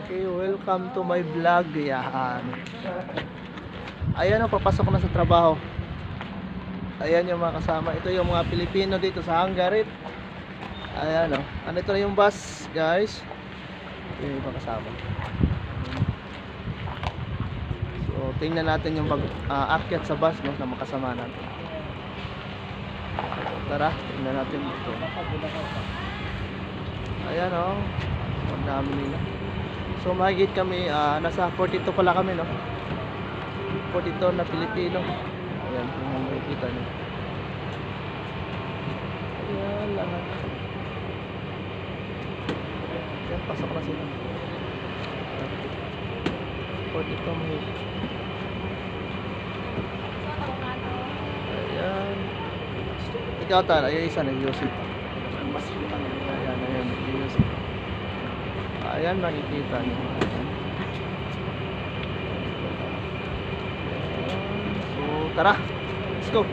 Okay, welcome to my vlog. Yan. Ayan o, papasok na sa trabaho. Ayan yung mga kasama. Ito yung mga Pilipino dito sa Hungary. Ayan o. Ano ito na yung bus, guys. Yung mga kasama. So, tingnan natin yung akyat sa bus, no, na makasama natin. Tara, tingnan natin dito. Ayan o. Ang dami nila. So mahigit kami, nasa 42 pala kami, no? 42 na Pilipino. Ayan, kung makikita nyo. Ayan, lahat. Ayan, pasok na sila. 42 mahigit. Ayan. Ikaw tal, ayun isa, nag-Yosip. Ayan, ayan, nag-Yosip. Ayan, makikita nyo. So, tara. Let's go.